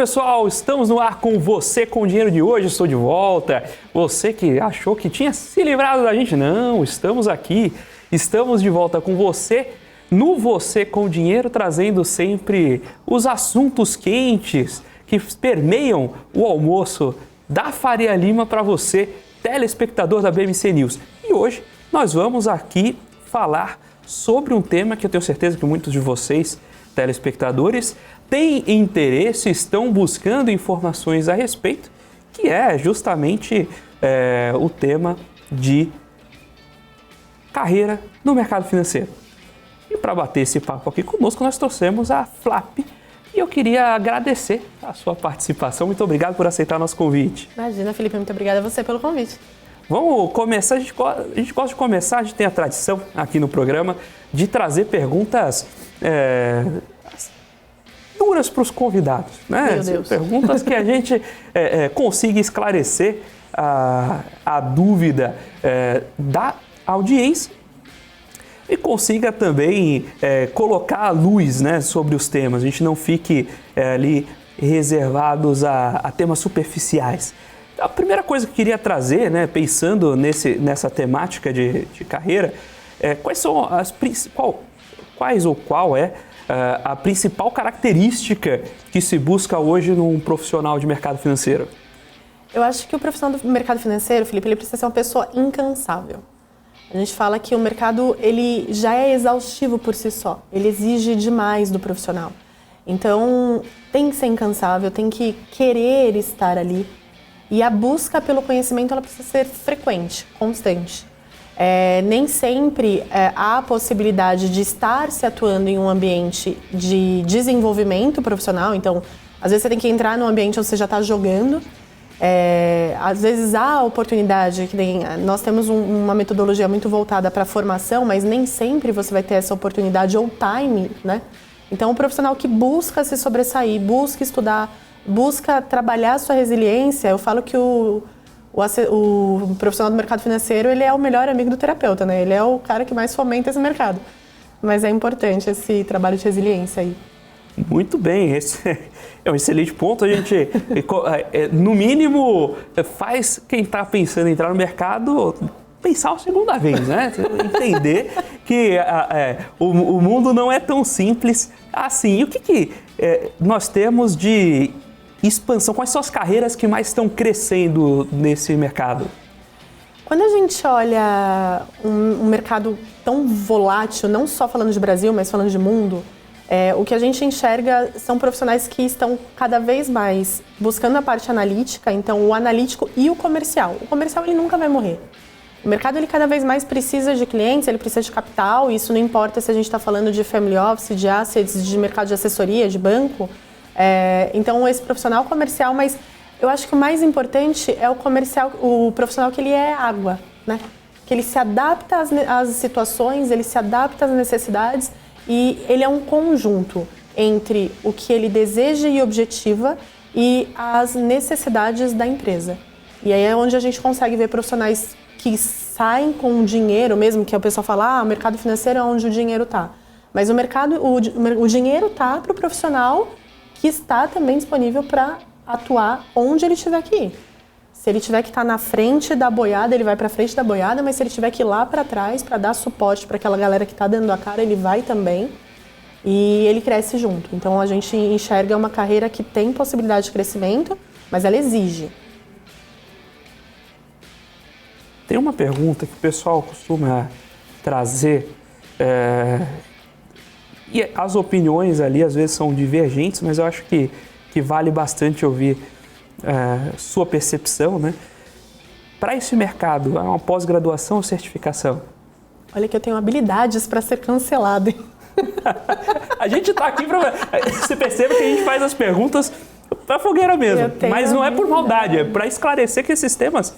pessoal, estamos no ar com Você com o Dinheiro de hoje, estou de volta. Você que achou que tinha se livrado da gente, não, estamos aqui, estamos de volta com você no Você com o Dinheiro, trazendo sempre os assuntos quentes que permeiam o almoço da Faria Lima para você, telespectador da BMC News. E hoje nós vamos aqui falar sobre um tema que eu tenho certeza que muitos de vocês, telespectadores, têm interesse, estão buscando informações a respeito, que é justamente o tema de carreira no mercado financeiro. E para bater esse papo aqui conosco, nós trouxemos a Flap. E eu queria agradecer a sua participação. Muito obrigado por aceitar nosso convite. Imagina, Felipe, muito obrigada a você pelo convite. Vamos começar, a gente gosta de começar, a gente tem a tradição aqui no programa de trazer perguntas duras para os convidados, né? Meu Deus. Perguntas que a gente consiga esclarecer a dúvida da audiência e consiga também colocar a luz, né, sobre os temas. A gente não fique ali reservados a temas superficiais. A primeira coisa que eu queria trazer, né, pensando nessa temática de carreira, qual é a principal característica que se busca hoje num profissional de mercado financeiro? Eu acho que o profissional do mercado financeiro, Felipe, ele precisa ser uma pessoa incansável. A gente fala que o mercado ele já é exaustivo por si só, ele exige demais do profissional. Então, tem que ser incansável, tem que querer estar ali. E a busca pelo conhecimento ela precisa ser frequente, constante. Nem sempre há a possibilidade de estar se atuando em um ambiente de desenvolvimento profissional. Então, às vezes você tem que entrar num ambiente onde você já está jogando. Às vezes há a oportunidade, que nós temos uma metodologia muito voltada para a formação, mas nem sempre você vai ter essa oportunidade ou time, né? Então, o profissional que busca se sobressair, busca estudar, busca trabalhar a sua resiliência, eu falo que o profissional do mercado financeiro, ele é o melhor amigo do terapeuta, né? Ele é o cara que mais fomenta esse mercado. Mas é importante esse trabalho de resiliência aí. Muito bem, esse é um excelente ponto. A gente, no mínimo, faz quem está pensando em entrar no mercado pensar a segunda vez, né? Entender que o mundo não é tão simples assim. E o que nós temos de expansão? Quais são as carreiras que mais estão crescendo nesse mercado? Quando a gente olha um mercado tão volátil, não só falando de Brasil, mas falando de mundo, o que a gente enxerga são profissionais que estão cada vez mais buscando a parte analítica, então o analítico e o comercial. O comercial ele nunca vai morrer. O mercado ele cada vez mais precisa de clientes, ele precisa de capital, isso não importa se a gente está falando de family office, de assets, de mercado de assessoria, de banco. Então esse profissional comercial, mas eu acho que o mais importante é o profissional que ele é água, né? Que ele se adapta às situações, ele se adapta às necessidades e ele é um conjunto entre o que ele deseja e objetiva e as necessidades da empresa. E aí é onde a gente consegue ver profissionais que saem com dinheiro mesmo, que o pessoal fala, o mercado financeiro é onde o dinheiro está. Mas o dinheiro está para o profissional que está também disponível para atuar onde ele tiver que ir. Se ele tiver que estar na frente da boiada, ele vai para frente da boiada, mas se ele tiver que ir lá para trás para dar suporte para aquela galera que está dando a cara, ele vai também e ele cresce junto. Então a gente enxerga uma carreira que tem possibilidade de crescimento, mas ela exige. Tem uma pergunta que o pessoal costuma trazer, e as opiniões ali às vezes são divergentes, mas eu acho que vale bastante ouvir sua percepção, né? Para esse mercado, é uma pós-graduação ou certificação? Olha que eu tenho habilidades para ser cancelado, hein? A gente está aqui para... Você percebe que a gente faz as perguntas para fogueira mesmo, mas não é por maldade, é para esclarecer que esses temas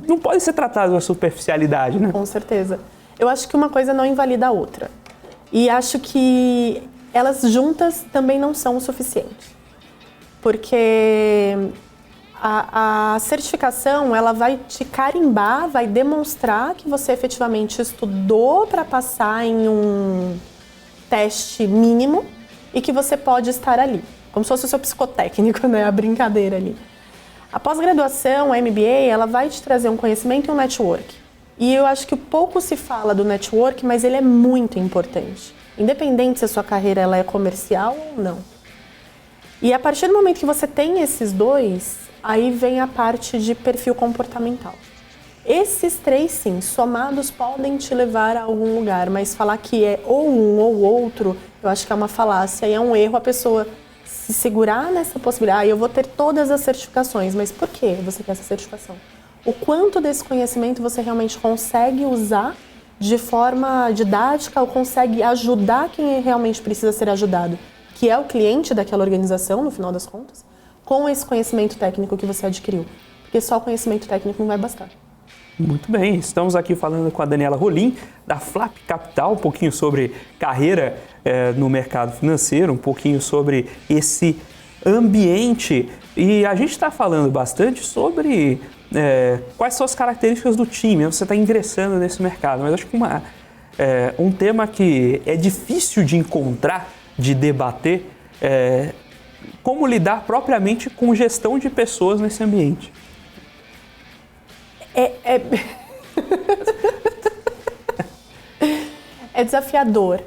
não podem ser tratados com superficialidade, né? Com certeza. Eu acho que uma coisa não invalida a outra. E acho que elas juntas também não são o suficiente. Porque a certificação, ela vai te carimbar, vai demonstrar que você efetivamente estudou para passar em um teste mínimo e que você pode estar ali. como se fosse o seu psicotécnico, né? A brincadeira ali. A pós-graduação, a MBA, ela vai te trazer um conhecimento e um network. E eu acho que pouco se fala do network, mas ele é muito importante. Independente se a sua carreira ela é comercial ou não. E a partir do momento que você tem esses dois, aí vem a parte de perfil comportamental. Esses três, sim, somados podem te levar a algum lugar, mas falar que é ou um ou outro, eu acho que é uma falácia e é um erro a pessoa se segurar nessa possibilidade. Eu vou ter todas as certificações, mas por que você quer essa certificação? O quanto desse conhecimento você realmente consegue usar de forma didática ou consegue ajudar quem realmente precisa ser ajudado, que é o cliente daquela organização, no final das contas, com esse conhecimento técnico que você adquiriu. Porque só o conhecimento técnico não vai bastar. Muito bem, estamos aqui falando com a Daniela Rolim, da Flap Capital, um pouquinho sobre carreira no mercado financeiro, um pouquinho sobre esse ambiente. E a gente está falando bastante sobre quais são as características do time, você está ingressando nesse mercado, mas acho que um tema que é difícil de encontrar, de debater, como lidar propriamente com gestão de pessoas nesse ambiente. É desafiador,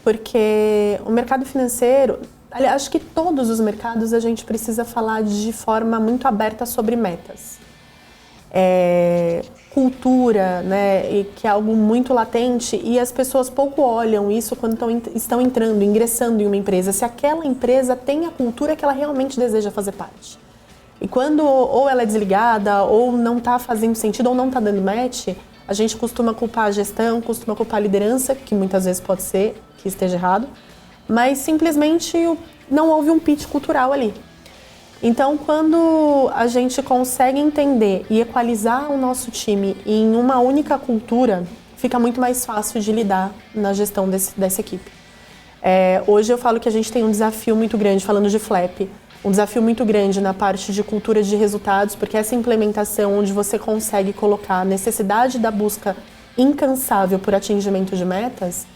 porque o mercado financeiro, acho que todos os mercados a gente precisa falar de forma muito aberta sobre metas. Cultura, né, e que é algo muito latente e as pessoas pouco olham isso quando estão entrando, ingressando em uma empresa, se aquela empresa tem a cultura que ela realmente deseja fazer parte. E quando ou ela é desligada, ou não está fazendo sentido, ou não está dando match, a gente costuma culpar a gestão, costuma culpar a liderança, que muitas vezes pode ser que esteja errado, mas simplesmente não houve um pitch cultural ali. Então, quando a gente consegue entender e equalizar o nosso time em uma única cultura, fica muito mais fácil de lidar na gestão dessa equipe. Hoje eu falo que a gente tem um desafio muito grande, falando de Flap, um desafio muito grande na parte de cultura de resultados, porque essa implementação onde você consegue colocar a necessidade da busca incansável por atingimento de metas,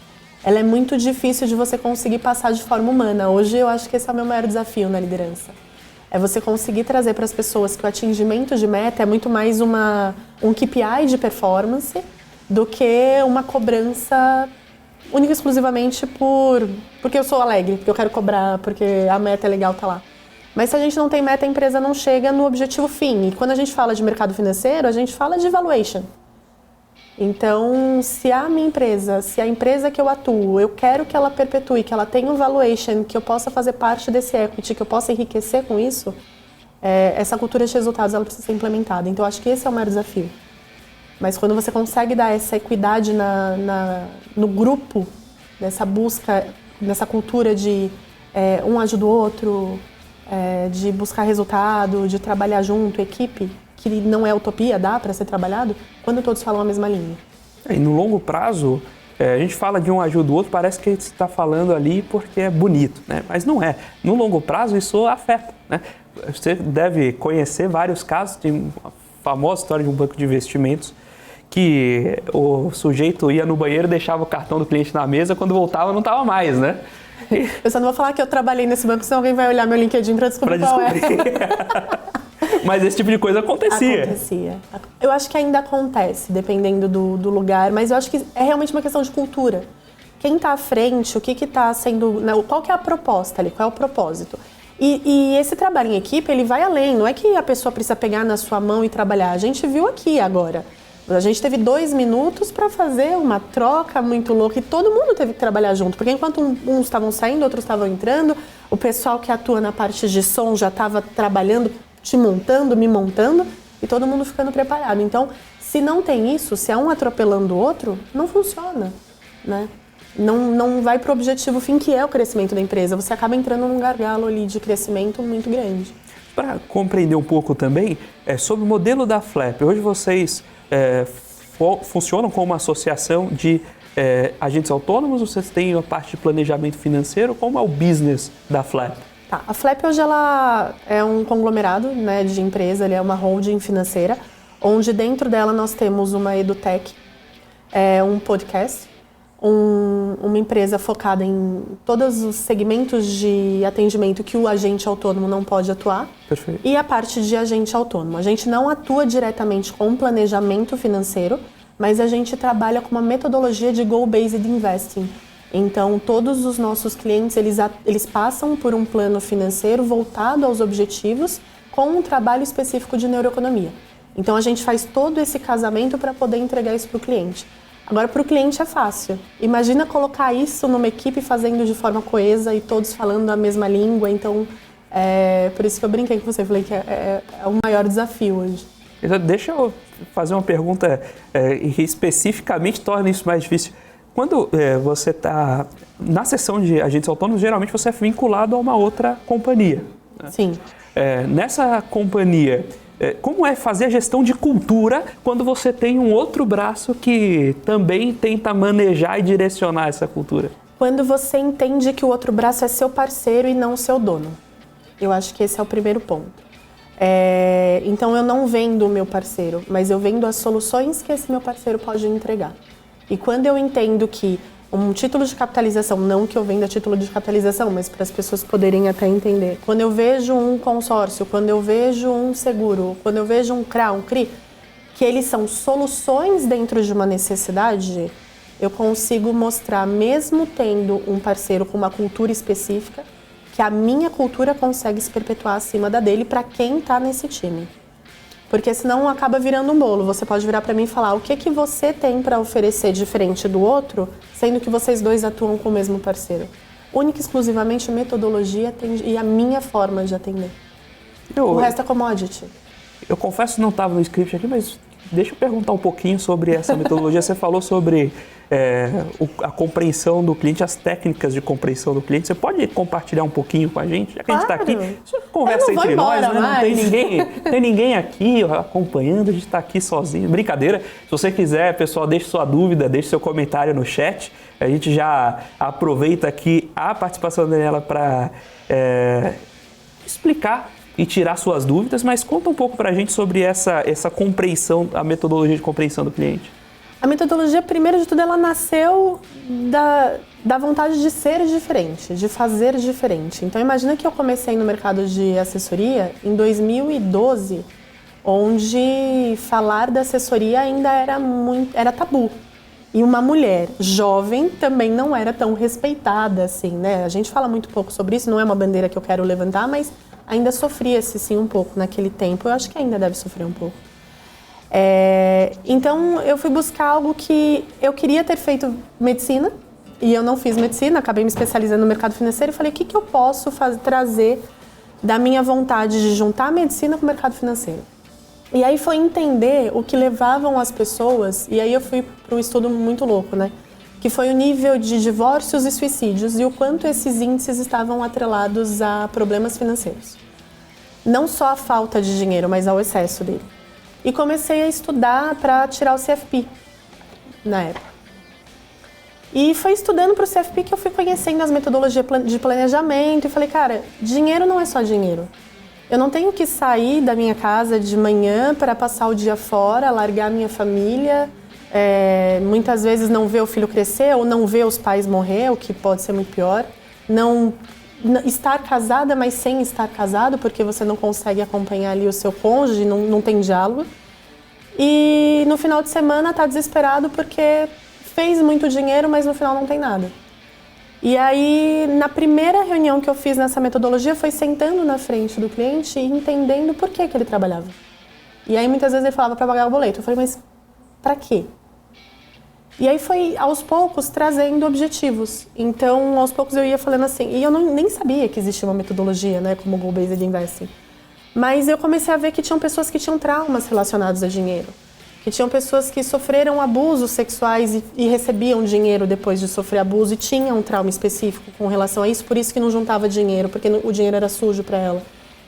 ela é muito difícil de você conseguir passar de forma humana. Hoje eu acho que esse é o meu maior desafio na liderança. É você conseguir trazer para as pessoas que o atingimento de meta é muito mais um KPI de performance do que uma cobrança única e exclusivamente porque eu sou alegre, porque eu quero cobrar, porque a meta é legal, tá lá. Mas se a gente não tem meta, a empresa não chega no objetivo fim. E quando a gente fala de mercado financeiro, a gente fala de valuation. Então, se a minha empresa, se a empresa que eu atuo, eu quero que ela perpetue, que ela tenha um valuation, que eu possa fazer parte desse equity, que eu possa enriquecer com isso, essa cultura de resultados ela precisa ser implementada. Então, eu acho que esse é o maior desafio. Mas quando você consegue dar essa equidade no grupo, nessa busca, nessa cultura de um ajuda o outro, de buscar resultado, de trabalhar junto, equipe, que não é utopia, dá para ser trabalhado, quando todos falam a mesma língua. E no longo prazo, a gente fala de um ajuda o outro, parece que a gente está falando ali porque é bonito, né? Mas não é. No longo prazo, isso afeta, né? Você deve conhecer vários casos, tem uma famosa história de um banco de investimentos, que o sujeito ia no banheiro e deixava o cartão do cliente na mesa, quando voltava não estava mais, né? Eu só não vou falar que eu trabalhei nesse banco, senão alguém vai olhar meu LinkedIn para descobrir qual é. Mas esse tipo de coisa acontecia. Acontecia. Eu acho que ainda acontece, dependendo do lugar, mas eu acho que é realmente uma questão de cultura. Quem está à frente, o que está sendo... Qual que é a proposta ali, qual é o propósito? E esse trabalho em equipe, ele vai além, não é que a pessoa precisa pegar na sua mão e trabalhar. A gente viu aqui agora. A gente teve 2 minutos para fazer uma troca muito louca e todo mundo teve que trabalhar junto, porque enquanto uns estavam saindo, outros estavam entrando, o pessoal que atua na parte de som já estava trabalhando, te montando, me montando, e todo mundo ficando preparado. Então, se não tem isso, se é um atropelando o outro, não funciona, né? Não vai para o objetivo fim, que é o crescimento da empresa. Você acaba entrando num gargalo ali de crescimento muito grande. Para compreender um pouco também sobre o modelo da Flap, hoje vocês funcionam como uma associação de agentes autônomos, vocês têm a parte de planejamento financeiro, como é o business da Flap? Tá, a Flap hoje ela é um conglomerado, né, de empresa, ela é uma holding financeira, onde dentro dela nós temos uma edutech, um podcast, uma empresa focada em todos os segmentos de atendimento que o agente autônomo não pode atuar. Perfeito. E a parte de agente autônomo. A gente não atua diretamente com planejamento financeiro, mas a gente trabalha com uma metodologia de goal-based investing. Então, todos os nossos clientes, eles passam por um plano financeiro voltado aos objetivos com um trabalho específico de neuroeconomia. Então, a gente faz todo esse casamento para poder entregar isso para o cliente. Agora, para o cliente é fácil. Imagina colocar isso numa equipe fazendo de forma coesa e todos falando a mesma língua. Então, por isso que eu brinquei com você, falei que é o maior desafio hoje. Deixa eu fazer uma pergunta que especificamente torna isso mais difícil. Quando você está na seção de agentes autônomos, geralmente você é vinculado a uma outra companhia. Né? Sim. Nessa companhia, como é fazer a gestão de cultura quando você tem um outro braço que também tenta manejar e direcionar essa cultura? Quando você entende que o outro braço é seu parceiro e não seu dono. Eu acho que esse é o primeiro ponto. Então eu não vendo o meu parceiro, mas eu vendo as soluções que esse meu parceiro pode entregar. E quando eu entendo que um título de capitalização, não que eu venda título de capitalização, mas para as pessoas poderem até entender. Quando eu vejo um consórcio, quando eu vejo um seguro, quando eu vejo um CRA, um CRI, que eles são soluções dentro de uma necessidade, eu consigo mostrar, mesmo tendo um parceiro com uma cultura específica, que a minha cultura consegue se perpetuar acima da dele para quem está nesse time. Porque senão acaba virando um bolo. Você pode virar para mim e falar o que você tem para oferecer diferente do outro, sendo que vocês dois atuam com o mesmo parceiro. Única e exclusivamente metodologia e a minha forma de atender. O resto é commodity. Eu confesso que não estava no script aqui, mas deixa eu perguntar um pouquinho sobre essa metodologia. Você falou sobre a compreensão do cliente, as técnicas de compreensão do cliente. Você pode compartilhar um pouquinho com a gente? Já que a gente está aqui, você conversa entre nós, né? Não tem ninguém aqui acompanhando, a gente está aqui sozinho. Brincadeira. Se você quiser, pessoal, deixe sua dúvida, deixe seu comentário no chat. A gente já aproveita aqui a participação dela para explicar e tirar suas dúvidas, mas conta um pouco para a gente sobre essa compreensão, a metodologia de compreensão do cliente. A metodologia, primeiro de tudo, ela nasceu da vontade de ser diferente, de fazer diferente. Então, imagina que eu comecei no mercado de assessoria em 2012, onde falar da assessoria ainda era tabu. E uma mulher jovem também não era tão respeitada assim, né? A gente fala muito pouco sobre isso, não é uma bandeira que eu quero levantar, mas ainda sofria-se sim um pouco naquele tempo. Eu acho que ainda deve sofrer um pouco. Então eu fui buscar algo que eu queria ter feito medicina e eu não fiz medicina, acabei me especializando no mercado financeiro e falei, o que eu posso trazer da minha vontade de juntar a medicina com o mercado financeiro? E aí foi entender o que levavam as pessoas, e aí eu fui para um estudo muito louco, né? Que foi o nível de divórcios e suicídios e o quanto esses índices estavam atrelados a problemas financeiros. Não só a falta de dinheiro, mas ao excesso dele. E comecei a estudar para tirar o CFP na época. E foi estudando para o CFP que eu fui conhecendo as metodologias de planejamento e falei, cara, dinheiro não é só dinheiro. Eu não tenho que sair da minha casa de manhã para passar o dia fora, largar minha família, muitas vezes não ver o filho crescer ou não ver os pais morrer, o que pode ser muito pior. Não estar casada, mas sem estar casado, porque você não consegue acompanhar ali o seu cônjuge, não tem diálogo. E no final de semana tá desesperado porque fez muito dinheiro, mas no final não tem nada. E aí, na primeira reunião que eu fiz nessa metodologia, foi sentando na frente do cliente e entendendo por que ele trabalhava. E aí, muitas vezes ele falava para pagar o boleto. Eu falei, mas para quê? E aí foi, aos poucos, trazendo objetivos. Então, aos poucos eu ia falando assim, e eu nem sabia que existia uma metodologia, né, como o Goal-Based Investing. Mas eu comecei a ver que tinham pessoas que tinham traumas relacionados a dinheiro. Que tinham pessoas que sofreram abusos sexuais e recebiam dinheiro depois de sofrer abuso e tinham um trauma específico com relação a isso, por isso que não juntava dinheiro, porque o dinheiro era sujo para ela.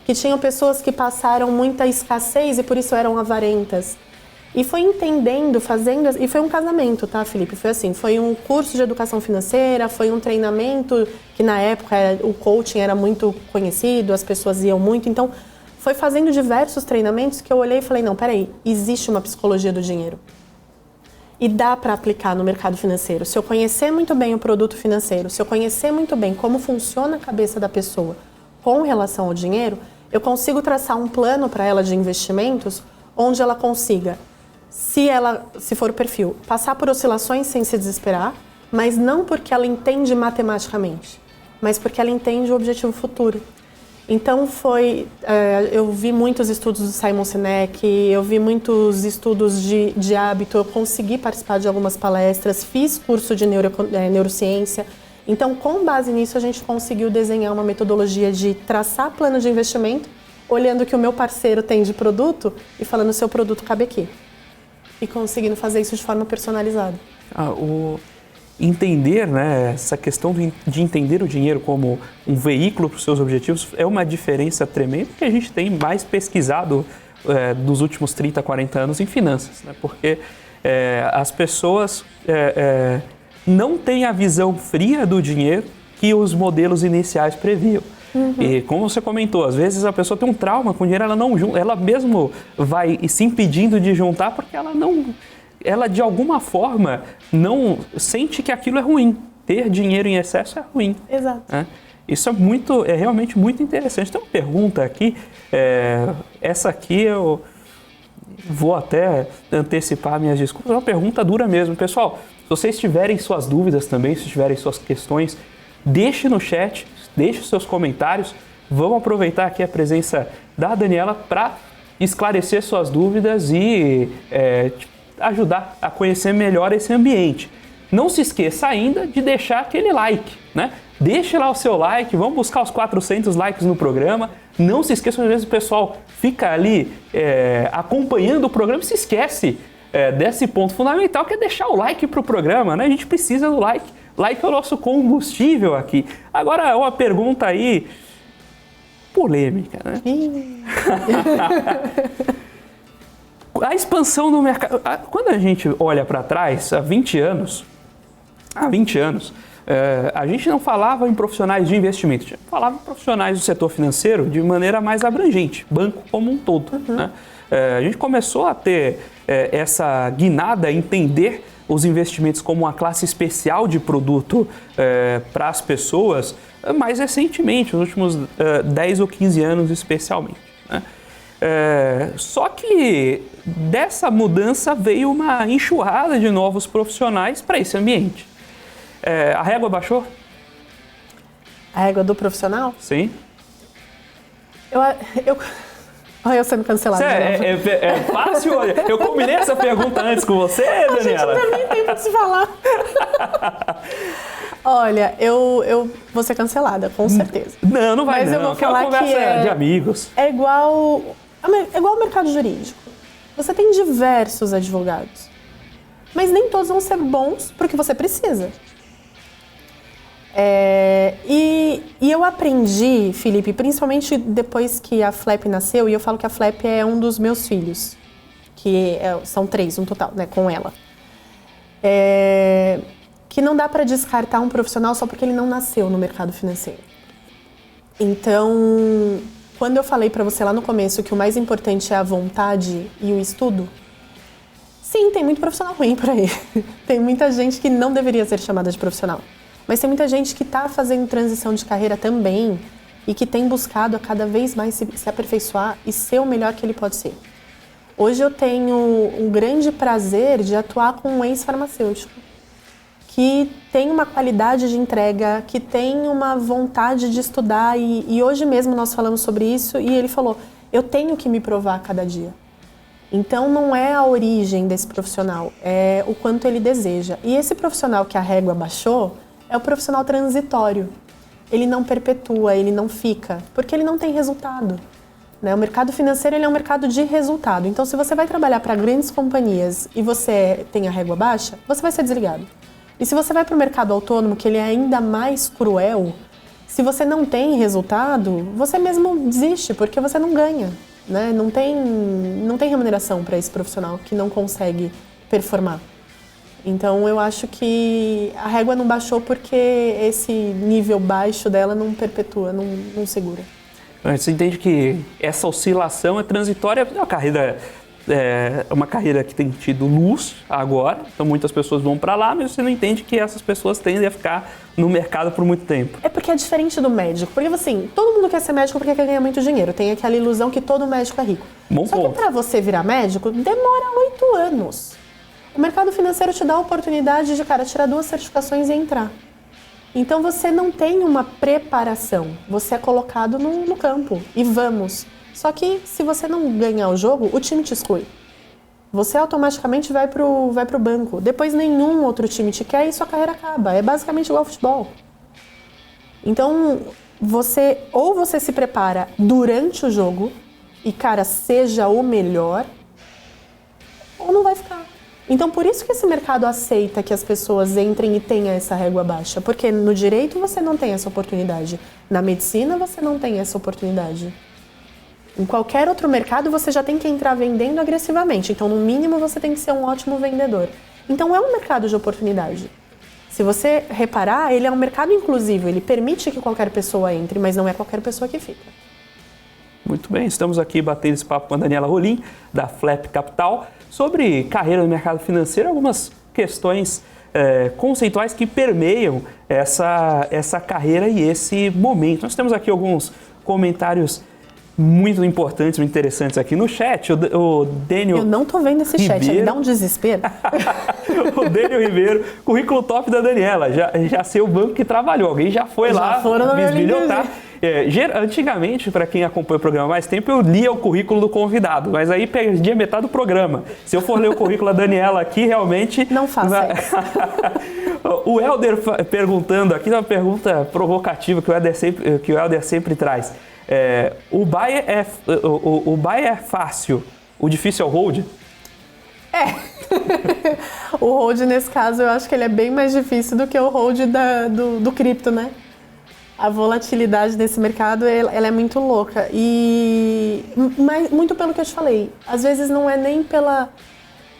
Que tinham pessoas que passaram muita escassez e por isso eram avarentas. E foi entendendo, fazendo... E foi um casamento, tá, Felipe? Foi assim, foi um curso de educação financeira, foi um treinamento que na época o coaching era muito conhecido, as pessoas iam muito, então foi fazendo diversos treinamentos que eu olhei e falei, não, peraí, existe uma psicologia do dinheiro. E dá para aplicar no mercado financeiro. Se eu conhecer muito bem o produto financeiro, se eu conhecer muito bem como funciona a cabeça da pessoa com relação ao dinheiro, eu consigo traçar um plano para ela de investimentos onde ela consiga, se for o perfil, passar por oscilações sem se desesperar, mas não porque ela entende matematicamente, mas porque ela entende o objetivo futuro. Então eu vi muitos estudos do Simon Sinek, eu vi muitos estudos de hábito, eu consegui participar de algumas palestras, fiz curso de neurociência. Então, com base nisso, a gente conseguiu desenhar uma metodologia de traçar plano de investimento, olhando o que o meu parceiro tem de produto e falando, seu produto cabe aqui. E conseguindo fazer isso de forma personalizada. Entender, né, essa questão de entender o dinheiro como um veículo para os seus objetivos é uma diferença tremenda que a gente tem mais pesquisado dos últimos 30, 40 anos em finanças, né? Porque as pessoas não têm a visão fria do dinheiro que os modelos iniciais previam. Uhum. E como você comentou, às vezes a pessoa tem um trauma com o dinheiro, ela mesmo vai se impedindo de juntar porque ela de alguma forma não sente que aquilo é ruim. Ter dinheiro em excesso é ruim. Exato. Isso é realmente muito interessante. Tem uma pergunta aqui, essa aqui eu vou até antecipar minhas desculpas, é uma pergunta dura mesmo. Pessoal, se vocês tiverem suas dúvidas também, se tiverem suas questões, deixe no chat, deixe seus comentários. Vamos aproveitar aqui a presença da Daniela para esclarecer suas dúvidas e ajudar a conhecer melhor esse ambiente. Não se esqueça ainda de deixar aquele like, né? Deixe lá o seu like, vamos buscar os 400 likes no programa. Não se esqueça, às vezes o pessoal fica ali acompanhando o programa e se esquece desse ponto fundamental, que é deixar o like para o programa, né? A gente precisa do like. Like é o nosso combustível aqui. Agora, uma pergunta aí polêmica, né? A expansão do mercado. Quando a gente olha para trás, há 20 anos, a gente não falava em profissionais de investimento, a gente falava em profissionais do setor financeiro de maneira mais abrangente, banco como um todo. Uhum. Né? A gente começou a ter essa guinada, a entender os investimentos como uma classe especial de produto para as pessoas mais recentemente, nos últimos 10 ou 15 anos especialmente. Né? Só que dessa mudança veio uma enxurrada de novos profissionais para esse ambiente. A régua baixou? A régua do profissional? Sim. Olha eu sendo cancelada. É fácil? Eu combinei essa pergunta antes com você, Daniela? A gente não tem tempo de se falar. Olha, eu vou ser cancelada, com certeza. Não vai. Mas não. Eu vou falar conversa que de amigos. É igual ao mercado jurídico. Você tem diversos advogados, mas nem todos vão ser bons porque você precisa. E eu aprendi, Felipe, principalmente depois que a Flep nasceu, e eu falo que a Flep é um dos meus filhos, que são 3 no total, né, com ela. Que não dá para descartar um profissional só porque ele não nasceu no mercado financeiro. Então, quando eu falei para você lá no começo que o mais importante é a vontade e o estudo, sim, tem muito profissional ruim por aí. Tem muita gente que não deveria ser chamada de profissional. Mas tem muita gente que está fazendo transição de carreira também e que tem buscado a cada vez mais se aperfeiçoar e ser o melhor que ele pode ser. Hoje eu tenho um grande prazer de atuar com um ex-farmacêutico que tem uma qualidade de entrega, que tem uma vontade de estudar e hoje mesmo nós falamos sobre isso e ele falou, eu tenho que me provar a cada dia. Então não é a origem desse profissional, é o quanto ele deseja. E esse profissional que a régua baixou é o profissional transitório. Ele não perpetua, ele não fica, porque ele não tem resultado. Né? O mercado financeiro ele é um mercado de resultado. Então, se você vai trabalhar para grandes companhias e você tem a régua baixa, você vai ser desligado. E se você vai para o mercado autônomo, que ele é ainda mais cruel, se você não tem resultado, você mesmo desiste, porque você não ganha. Né? Não tem remuneração para esse profissional que não consegue performar. Então, eu acho que a régua não baixou porque esse nível baixo dela não perpetua, não segura. Você entende que essa oscilação é transitória, a carreira uma carreira que tem tido luz agora, então muitas pessoas vão para lá, mas você não entende que essas pessoas tendem a ficar no mercado por muito tempo. É porque é diferente do médico, porque assim, todo mundo quer ser médico porque quer ganhar muito dinheiro, tem aquela ilusão que todo médico é rico. Bom Só ponto. que para você virar médico, demora 8 anos. O mercado financeiro te dá a oportunidade de, cara, tirar 2 certificações e entrar. Então você não tem uma preparação, você é colocado no campo e vamos. Só que se você não ganhar o jogo, o time te exclui. Você automaticamente vai pro banco. Depois nenhum outro time te quer e sua carreira acaba. É basicamente igual ao futebol. Então, você se prepara durante o jogo e, cara, seja o melhor, ou não vai ficar. Então, por isso que esse mercado aceita que as pessoas entrem e tenham essa régua baixa. Porque no direito você não tem essa oportunidade. Na medicina você não tem essa oportunidade. Em qualquer outro mercado, você já tem que entrar vendendo agressivamente. Então, no mínimo, você tem que ser um ótimo vendedor. Então, é um mercado de oportunidade. Se você reparar, ele é um mercado inclusivo. Ele permite que qualquer pessoa entre, mas não é qualquer pessoa que fica. Muito bem, estamos aqui batendo esse papo com a Daniela Rolim, da Flap Capital, sobre carreira no mercado financeiro, algumas questões conceituais que permeiam essa carreira e esse momento. Nós temos aqui alguns comentários muito importantes, muito interessantes aqui no chat. O Daniel Eu não tô vendo esse chat, Ribeiro. ele dá um desespero. O Daniel Ribeiro, currículo top da Daniela, já sei o banco que trabalhou, alguém já foi lá foram no meu bisbilhotar. Antigamente, para quem acompanha o programa há mais tempo, eu lia o currículo do convidado, mas aí perdia metade do programa. Se eu for ler o currículo da Daniela aqui, realmente... Não faça isso. O Helder perguntando aqui, uma pergunta provocativa que o Helder sempre traz. O buy é fácil, o difícil é o hold? O hold, nesse caso, eu acho que ele é bem mais difícil do que o hold do cripto, né? A volatilidade desse mercado, ela é muito louca. Mas muito pelo que eu te falei. Às vezes não é nem pela...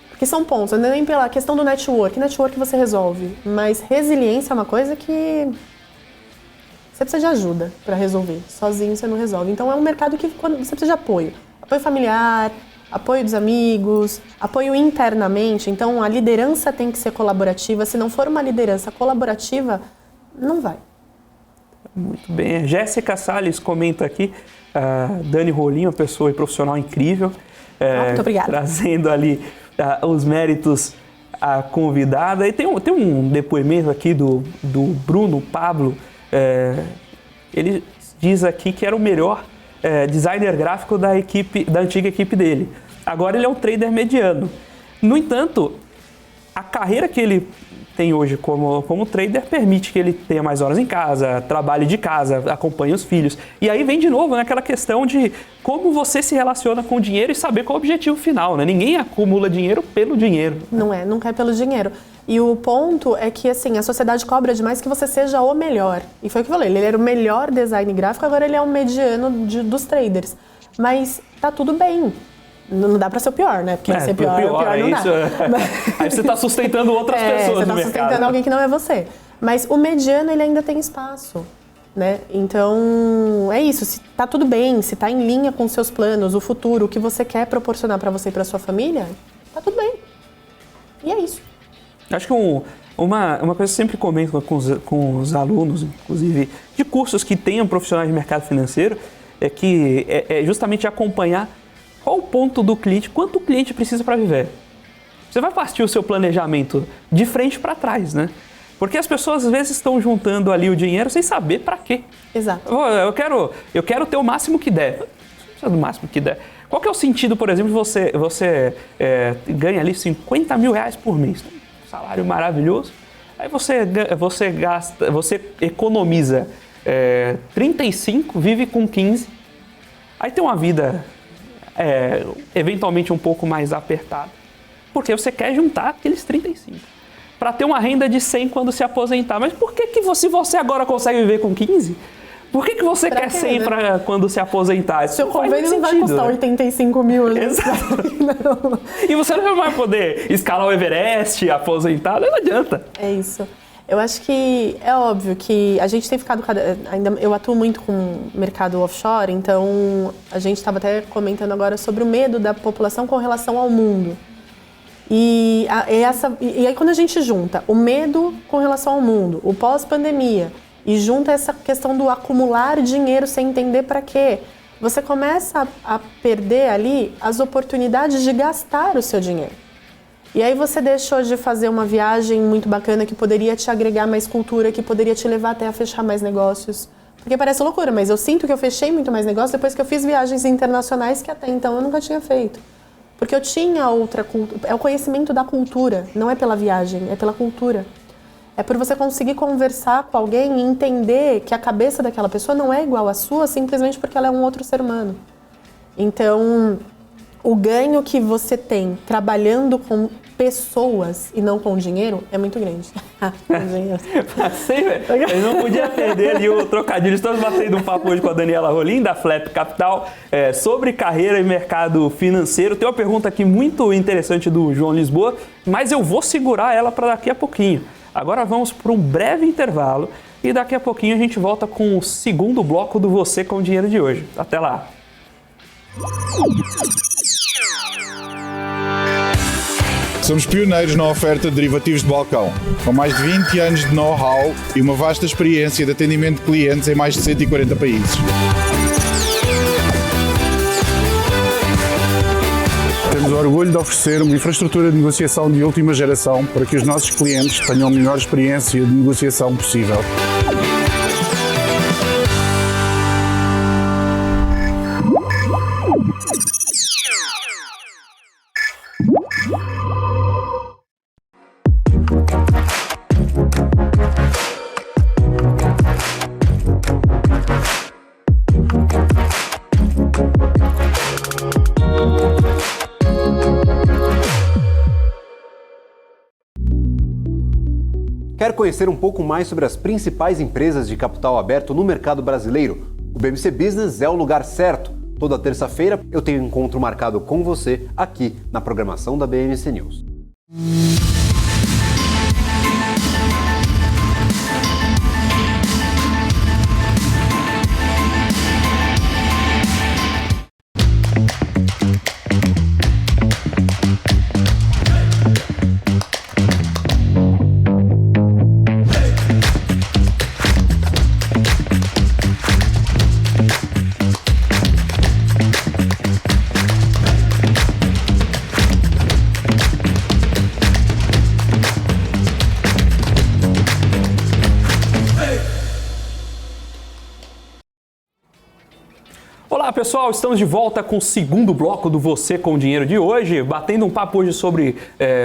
Porque são pontos, não é nem pela questão do network. Network você resolve. Mas resiliência é uma coisa que... Você precisa de ajuda para resolver. Sozinho você não resolve. Então é um mercado que você precisa de apoio. Apoio familiar, apoio dos amigos, apoio internamente. Então a liderança tem que ser colaborativa. Se não for uma liderança colaborativa, não vai. Muito bem. Jéssica Salles comenta aqui, Dani Rolim, uma pessoa e profissional incrível. Muito obrigada. Trazendo ali os méritos à convidada. E tem um depoimento aqui do Bruno Pablo. Ele diz aqui que era o melhor designer gráfico da antiga equipe dele. Agora ele é um trader mediano. No entanto, a carreira que ele tem hoje como trader permite que ele tenha mais horas em casa, trabalhe de casa, acompanhe os filhos. E aí vem de novo naquela questão de como você se relaciona com o dinheiro e saber qual é o objetivo final, né? Ninguém acumula dinheiro pelo dinheiro. Nunca é pelo dinheiro. E o ponto é que, assim, a sociedade cobra demais que você seja o melhor. E foi o que eu falei, ele era o melhor design gráfico, agora ele é o mediano dos traders. Mas tá tudo bem. Não dá pra ser o pior, né? Porque ser pior não dá. Aí você tá sustentando outras pessoas no mercado. Você tá sustentando alguém que não é você. Mas o mediano, ele ainda tem espaço, né? Então, é isso. Se tá tudo bem, se tá em linha com os seus planos, o futuro, o que você quer proporcionar pra você e pra sua família, tá tudo bem. E é isso. Acho que uma coisa que eu sempre comento com os alunos, inclusive, de cursos que tenham profissionais de mercado financeiro, é que é justamente acompanhar qual o ponto do cliente, quanto o cliente precisa para viver. Você vai partir o seu planejamento de frente para trás, né? Porque as pessoas às vezes estão juntando ali o dinheiro sem saber para quê. Exato. Eu quero ter o máximo que der. Não precisa do máximo que der. Qual que é o sentido, por exemplo, de você ganha ali 50 mil reais por mês? Um salário maravilhoso. Aí você economiza 35, vive com 15. Aí tem uma vida eventualmente um pouco mais apertada. Porque você quer juntar aqueles 35. Para ter uma renda de 100 quando se aposentar. Mas por que se você agora consegue viver com 15? Por que você quer 100 para quando se aposentar? Seu convênio não vai custar 85 mil. Exato. E você não vai poder escalar o Everest, aposentar, não adianta. É isso. Eu acho que é óbvio que a gente tem ficado ainda eu atuo muito com mercado offshore, então a gente estava até comentando agora sobre o medo da população com relação ao mundo. E aí quando a gente junta o medo com relação ao mundo, o pós-pandemia, e junta essa questão do acumular dinheiro sem entender para quê, você começa a perder ali as oportunidades de gastar o seu dinheiro. E aí você deixou de fazer uma viagem muito bacana que poderia te agregar mais cultura, que poderia te levar até a fechar mais negócios. Porque parece loucura, mas eu sinto que eu fechei muito mais negócios depois que eu fiz viagens internacionais que até então eu nunca tinha feito. Porque eu tinha outra cultura, é o conhecimento da cultura, não é pela viagem, é pela cultura. É por você conseguir conversar com alguém e entender que a cabeça daquela pessoa não é igual à sua simplesmente porque ela é um outro ser humano. Então, o ganho que você tem trabalhando com pessoas e não com dinheiro é muito grande. Eu não podia perder ali o trocadilho. Estamos batendo um papo hoje com a Daniela Rolim, da Flap Capital, sobre carreira e mercado financeiro. Tem uma pergunta aqui muito interessante do João Lisboa, mas eu vou segurar ela para daqui a pouquinho. Agora vamos para um breve intervalo e daqui a pouquinho a gente volta com o segundo bloco do Você com o Dinheiro de hoje. Até lá! Somos pioneiros na oferta de derivativos de balcão, com mais de 20 anos de know-how e uma vasta experiência de atendimento de clientes em mais de 140 países. Temos o orgulho de oferecer uma infraestrutura de negociação de última geração para que os nossos clientes tenham a melhor experiência de negociação possível. Quer conhecer um pouco mais sobre as principais empresas de capital aberto no mercado brasileiro? O BMC Business é o lugar certo. Toda terça-feira eu tenho um encontro marcado com você aqui na programação da BMC News. Olá pessoal, estamos de volta com o segundo bloco do Você com o Dinheiro de hoje, batendo um papo hoje sobre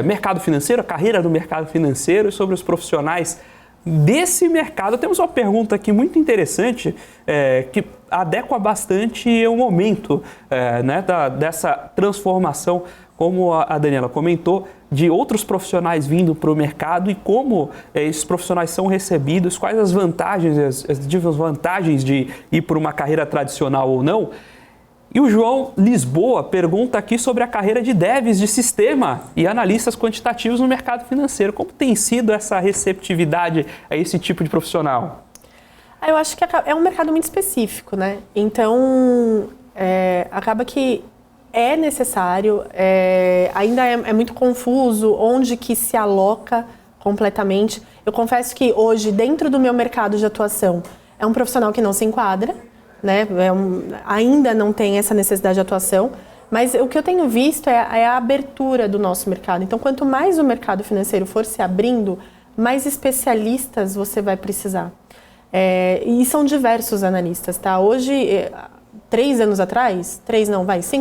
mercado financeiro, a carreira do mercado financeiro e sobre os profissionais desse mercado. Temos uma pergunta aqui muito interessante que adequa bastante ao momento dessa transformação, como a Daniela comentou, de outros profissionais vindo para o mercado e como esses profissionais são recebidos, quais as vantagens, as desvantagens de ir por uma carreira tradicional ou não. E o João Lisboa pergunta aqui sobre a carreira de devs de sistema e analistas quantitativos no mercado financeiro. Como tem sido essa receptividade a esse tipo de profissional? Eu acho que é um mercado muito específico, né? Então, acaba que é necessário, ainda é muito confuso onde que se aloca completamente. Eu confesso que hoje, dentro do meu mercado de atuação, é um profissional que não se enquadra, né? Ainda não tem essa necessidade de atuação, mas o que eu tenho visto é a abertura do nosso mercado. Então, quanto mais o mercado financeiro for se abrindo, mais especialistas você vai precisar. E são diversos analistas, tá? Hoje, 5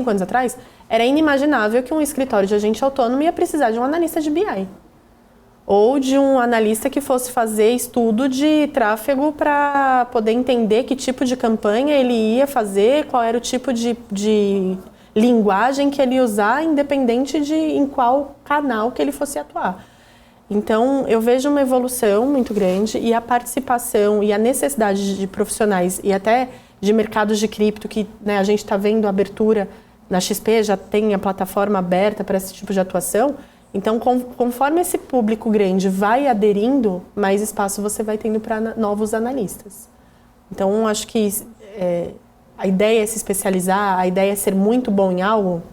anos atrás, era inimaginável que um escritório de agente autônomo ia precisar de um analista de BI. Ou de um analista que fosse fazer estudo de tráfego para poder entender que tipo de campanha ele ia fazer, qual era o tipo de linguagem que ele ia usar, independente de em qual canal que ele fosse atuar. Então, eu vejo uma evolução muito grande e a participação e a necessidade de profissionais e até de mercados de cripto, que né, a gente está vendo a abertura na XP, já tem a plataforma aberta para esse tipo de atuação. Então, conforme esse público grande vai aderindo, mais espaço você vai tendo para novos analistas. Então, acho que a ideia é se especializar, a ideia é ser muito bom em algo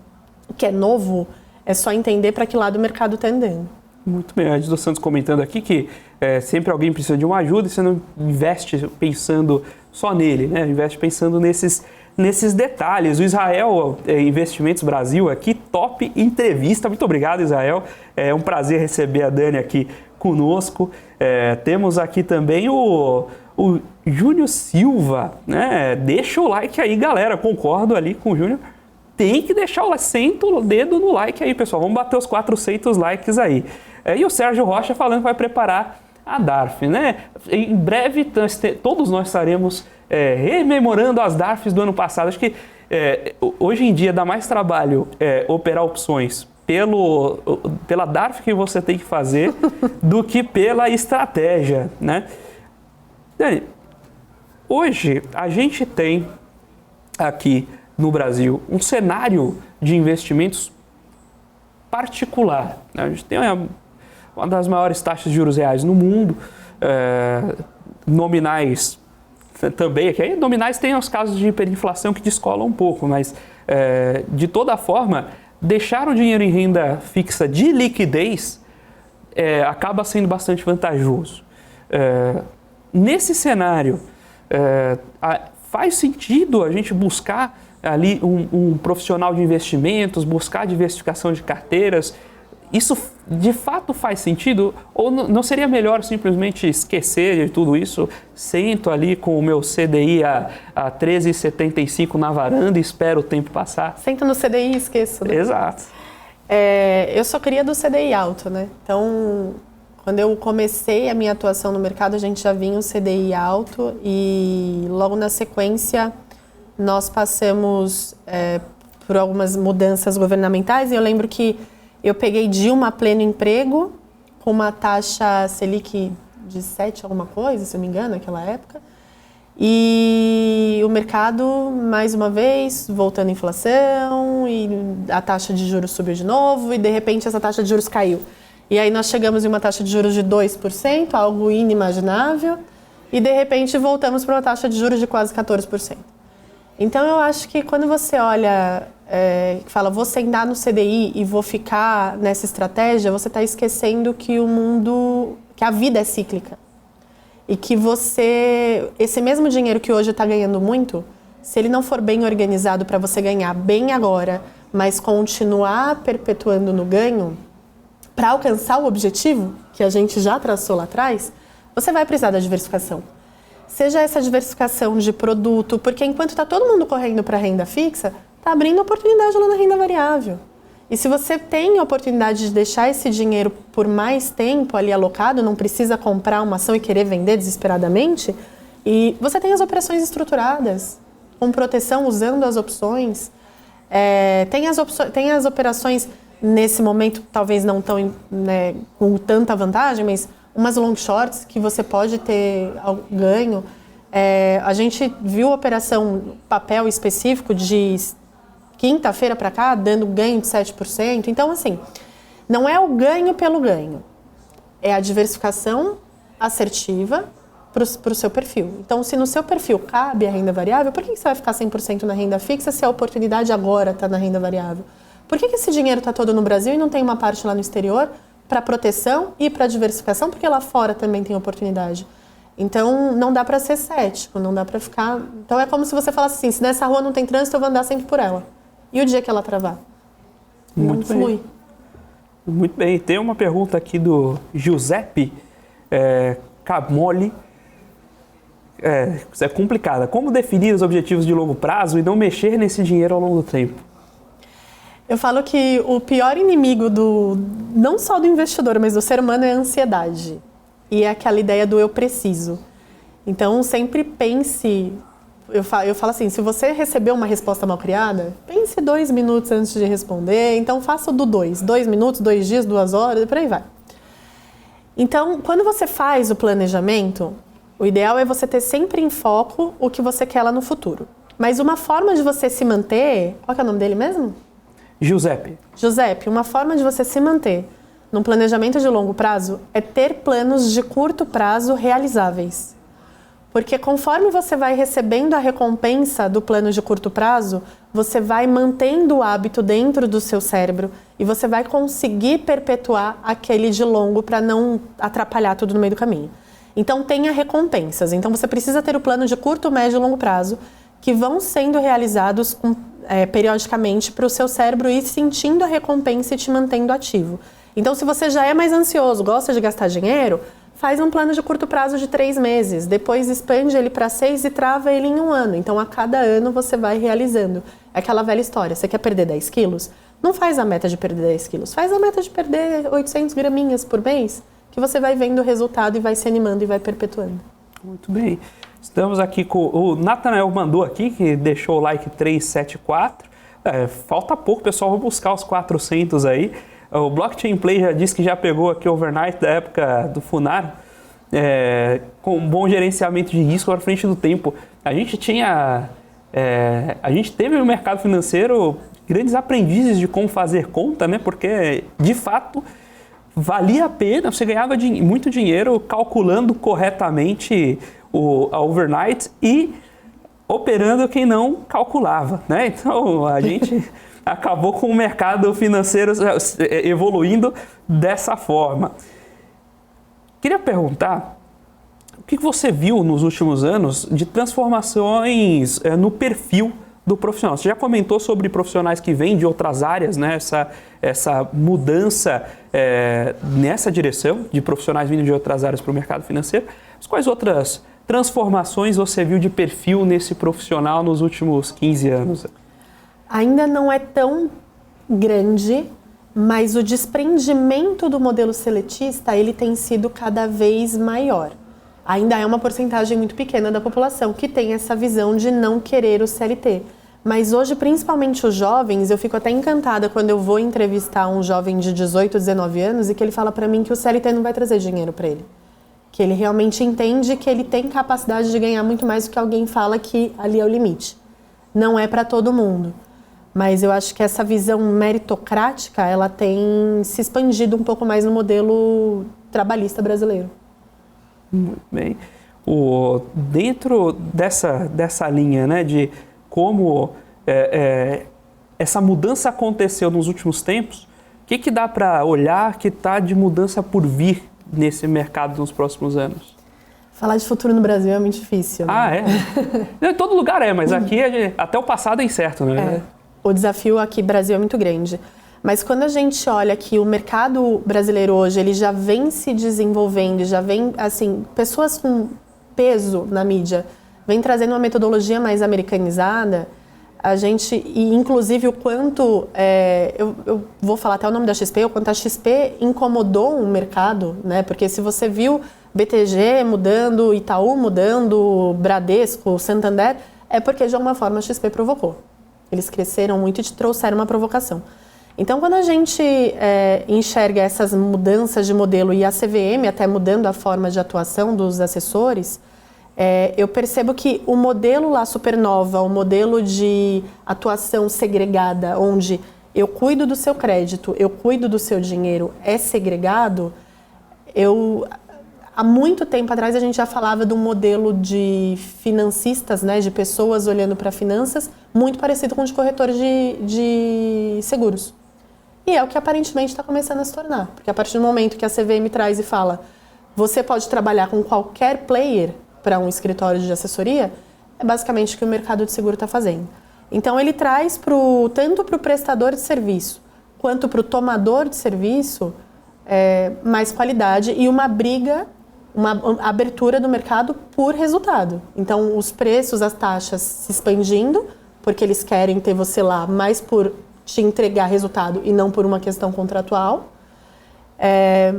que é novo, é só entender para que lado o mercado está andando. Muito bem, a Ed dos Santos comentando aqui que sempre alguém precisa de uma ajuda e você não investe pensando só nele, né? Investe pensando nesses detalhes. O Israel Investimentos Brasil aqui, top entrevista. Muito obrigado, Israel. É um prazer receber a Dani aqui conosco. Temos aqui também o Júnior Silva, né? Deixa o like aí, galera. Concordo ali com o Júnior. Tem que deixar o like, senta o dedo no like aí, pessoal. Vamos bater os 400 likes aí. E o Sérgio Rocha falando que vai preparar a DARF, né? Em breve, todos nós estaremos rememorando as DARFs do ano passado. Acho que hoje em dia dá mais trabalho operar opções pela DARF que você tem que fazer do que pela estratégia, né? Dani, hoje a gente tem aqui no Brasil um cenário de investimentos particular, né? A gente tem uma das maiores taxas de juros reais no mundo, nominais também, aqui nominais tem os casos de hiperinflação que descolam um pouco, mas de toda forma, deixar o dinheiro em renda fixa de liquidez acaba sendo bastante vantajoso. Nesse cenário, faz sentido a gente buscar ali um profissional de investimentos, buscar diversificação de carteiras? Isso de fato faz sentido? Ou não seria melhor simplesmente esquecer de tudo isso? Sento ali com o meu CDI a 13,75 na varanda e espero o tempo passar? Sento no CDI e esqueço. Né? Exato. Eu só queria do CDI alto, né? Então, quando eu comecei a minha atuação no mercado, a gente já vinha o CDI alto e logo na sequência nós passamos por algumas mudanças governamentais e eu lembro que eu peguei Dilma a pleno emprego, com uma taxa Selic de 7 alguma coisa, se eu não me engano, naquela época. E o mercado, mais uma vez, voltando à inflação, e a taxa de juros subiu de novo, e de repente essa taxa de juros caiu. E aí nós chegamos em uma taxa de juros de 2%, algo inimaginável, e de repente voltamos para uma taxa de juros de quase 14%. Então eu acho que quando você olha, fala, vou sentar no CDI e vou ficar nessa estratégia, você está esquecendo que que a vida é cíclica. E que esse mesmo dinheiro que hoje está ganhando muito, se ele não for bem organizado para você ganhar bem agora, mas continuar perpetuando no ganho, para alcançar o objetivo que a gente já traçou lá atrás, você vai precisar da diversificação. Seja essa diversificação de produto, porque enquanto está todo mundo correndo para a renda fixa, está abrindo oportunidade lá na renda variável. E se você tem a oportunidade de deixar esse dinheiro por mais tempo ali alocado, não precisa comprar uma ação e querer vender desesperadamente, e você tem as operações estruturadas, com proteção, usando as opções. Tem as operações, nesse momento, talvez não tão com tanta vantagem, mas umas long shorts que você pode ter ganho. A gente viu operação papel específico de quinta-feira para cá, dando ganho de 7%. Então, assim, não é o ganho pelo ganho. É a diversificação assertiva para o seu perfil. Então, se no seu perfil cabe a renda variável, por que você vai ficar 100% na renda fixa se a oportunidade agora está na renda variável? Por que esse dinheiro está todo no Brasil e não tem uma parte lá no exterior para proteção e para diversificação? Porque lá fora também tem oportunidade. Então, não dá para ser cético, não dá para ficar... Então, é como se você falasse assim, se nessa rua não tem trânsito, eu vou andar sempre por ela. E o dia que ela travar? Não flui. Muito bem. Tem uma pergunta aqui do Giuseppe Camoli. É complicada. Como definir os objetivos de longo prazo e não mexer nesse dinheiro ao longo do tempo? Eu falo que o pior inimigo não só do investidor, mas do ser humano é a ansiedade. E é aquela ideia do eu preciso. Então, sempre pense... Eu falo assim, se você recebeu uma resposta mal criada, pense 2 minutos antes de responder. Então, faça o do 2 minutos, 2 dias, 2 horas, e por aí vai. Então, quando você faz o planejamento, o ideal é você ter sempre em foco o que você quer lá no futuro. Mas uma forma de você se manter... Qual que é o nome dele mesmo? Giuseppe. Giuseppe, uma forma de você se manter num planejamento de longo prazo é ter planos de curto prazo realizáveis. Porque conforme você vai recebendo a recompensa do plano de curto prazo, você vai mantendo o hábito dentro do seu cérebro e você vai conseguir perpetuar aquele de longo para não atrapalhar tudo no meio do caminho. Então tenha recompensas. Então você precisa ter o plano de curto, médio e longo prazo que vão sendo realizados periodicamente para o seu cérebro ir sentindo a recompensa e te mantendo ativo. Então se você já é mais ansioso, gosta de gastar dinheiro, faz um plano de curto prazo de 3 meses, depois expande ele para 6 e trava ele em 1 ano. Então, a cada ano você vai realizando. É aquela velha história, você quer perder 10 quilos? Não faz a meta de perder 10 quilos, faz a meta de perder 800 graminhas por mês, que você vai vendo o resultado e vai se animando e vai perpetuando. Muito bem. Estamos aqui com o Nathanael mandou aqui, que deixou o like 374. Falta pouco, pessoal, vou buscar os 400 aí. O Blockchain Play já disse que já pegou aqui o overnight da época do Funaro, com um bom gerenciamento de risco à frente do tempo. A gente teve no mercado financeiro grandes aprendizes de como fazer conta, né? Porque, de fato, valia a pena, você ganhava muito dinheiro calculando corretamente a overnight e operando quem não calculava, né? Então, a gente acabou com o mercado financeiro evoluindo dessa forma. Queria perguntar, o que você viu nos últimos anos de transformações no perfil do profissional? Você já comentou sobre profissionais que vêm de outras áreas, né? Essa mudança nessa direção de profissionais vindo de outras áreas para o mercado financeiro. Mas quais outras transformações você viu de perfil nesse profissional nos últimos 15 anos? Ainda não é tão grande, mas o desprendimento do modelo seletista ele tem sido cada vez maior. Ainda é uma porcentagem muito pequena da população que tem essa visão de não querer o CLT. Mas hoje, principalmente os jovens, eu fico até encantada quando eu vou entrevistar um jovem de 18, 19 anos e que ele fala para mim que o CLT não vai trazer dinheiro para ele. Que ele realmente entende que ele tem capacidade de ganhar muito mais do que alguém fala que ali é o limite. Não é para todo mundo. Mas eu acho que essa visão meritocrática, ela tem se expandido um pouco mais no modelo trabalhista brasileiro. Muito bem. Dentro dessa linha, né, de como essa mudança aconteceu nos últimos tempos, o que dá para olhar que está de mudança por vir nesse mercado nos próximos anos? Falar de futuro no Brasil é muito difícil. Né? Ah, é? Em todo lugar mas aqui até o passado é incerto, né? O desafio aqui no Brasil é muito grande. Mas quando a gente olha que o mercado brasileiro hoje, ele já vem se desenvolvendo, já vem, assim, pessoas com peso na mídia, vem trazendo uma metodologia mais americanizada, e inclusive o quanto, eu vou falar até o nome da XP, o quanto a XP incomodou o mercado, né? Porque se você viu BTG mudando, Itaú mudando, Bradesco, Santander, é porque de alguma forma a XP provocou. Eles cresceram muito e te trouxeram uma provocação. Então, quando a gente enxerga essas mudanças de modelo e a CVM até mudando a forma de atuação dos assessores, eu percebo que o modelo lá Supernova, o modelo de atuação segregada, onde eu cuido do seu crédito, eu cuido do seu dinheiro, é segregado, há muito tempo atrás a gente já falava de um modelo de financistas, né, de pessoas olhando para finanças, muito parecido com o de corretores de seguros. E é o que aparentemente está começando a se tornar. Porque a partir do momento que a CVM traz e fala você pode trabalhar com qualquer player para um escritório de assessoria, é basicamente o que o mercado de seguro está fazendo. Então ele traz tanto para o prestador de serviço quanto para o tomador de serviço mais qualidade e uma abertura do mercado por resultado. Então os preços, as taxas se expandindo, porque eles querem ter você lá mais por te entregar resultado e não por uma questão contratual.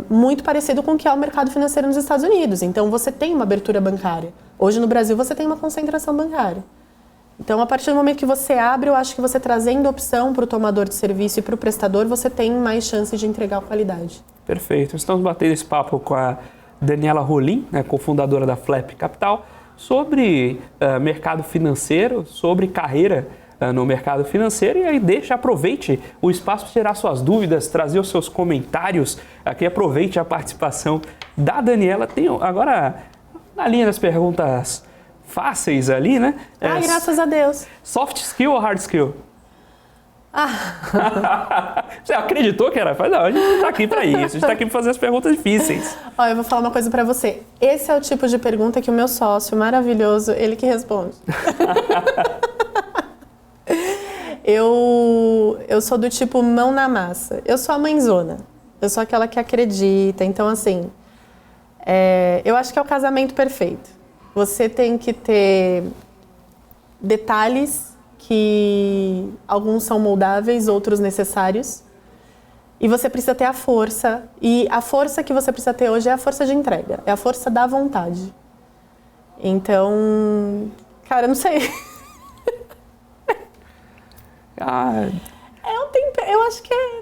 Muito parecido com o que é o mercado financeiro nos Estados Unidos. Então você tem uma abertura bancária. Hoje no Brasil você tem uma concentração bancária. Então a partir do momento que você abre, eu acho que você trazendo opção para o tomador de serviço e para o prestador, você tem mais chance de entregar qualidade. Perfeito. Estamos batendo esse papo com a Daniela Rolim, né, cofundadora da Flap Capital, sobre mercado financeiro, sobre carreira no mercado financeiro. E aí aproveite o espaço para tirar suas dúvidas, trazer os seus comentários. Aqui aproveite a participação da Daniela. Tem agora na linha das perguntas fáceis ali, né? Graças a Deus. Soft skill ou hard skill? Você acreditou que era? Não, a gente não está aqui para isso, a gente está aqui para fazer as perguntas difíceis. Olha, eu vou falar uma coisa para você. Esse é o tipo de pergunta que o meu sócio maravilhoso, ele que responde. Eu sou do tipo mão na massa. Eu sou a mãezona. Eu sou aquela que acredita. Então, assim, eu acho que é o casamento perfeito. Você tem que ter detalhes que alguns são moldáveis, outros necessários. E você precisa ter a força. E a força que você precisa ter hoje é a força de entrega. É a força da vontade. Então, cara, eu não sei. Eu acho que é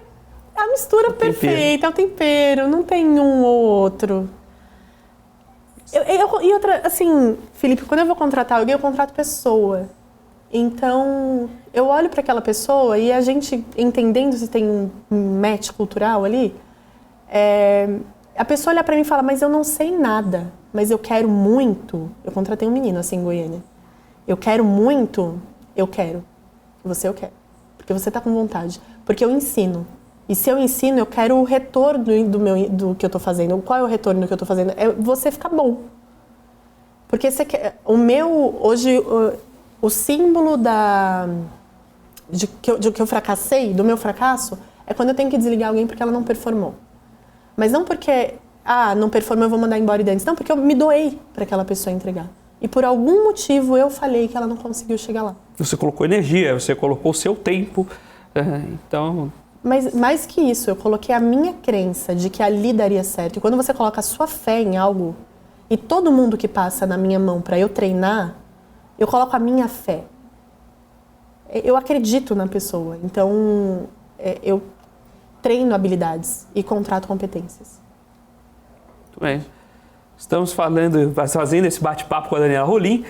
a mistura perfeita, é o tempero. Não tem um ou outro. E outra, assim, Felipe, quando eu vou contratar alguém, eu contrato pessoa. Então, eu olho para aquela pessoa e a gente, entendendo se tem um match cultural ali, a pessoa olha para mim e fala, mas eu não sei nada, mas eu quero muito. Eu contratei um menino assim em Goiânia. Eu quero muito, eu quero. Eu quero. Porque você tá com vontade. Porque eu ensino. E se eu ensino, eu quero o retorno do que eu tô fazendo. Qual é o retorno do que eu tô fazendo? É você ficar bom. Porque você quer... Hoje... O símbolo de que eu fracassei, do meu fracasso, é quando eu tenho que desligar alguém porque ela não performou. Mas não porque, não performou, eu vou mandar embora e antes. Não, porque eu me doei para aquela pessoa entregar. E por algum motivo eu falei que ela não conseguiu chegar lá. Você colocou energia, você colocou o seu tempo, então... Mas mais que isso, eu coloquei a minha crença de que ali daria certo. E quando você coloca a sua fé em algo, e todo mundo que passa na minha mão para eu treinar, eu coloco a minha fé. Eu acredito na pessoa. Então, eu treino habilidades e contrato competências. Muito bem. Estamos fazendo esse bate-papo com a Daniela Rolim,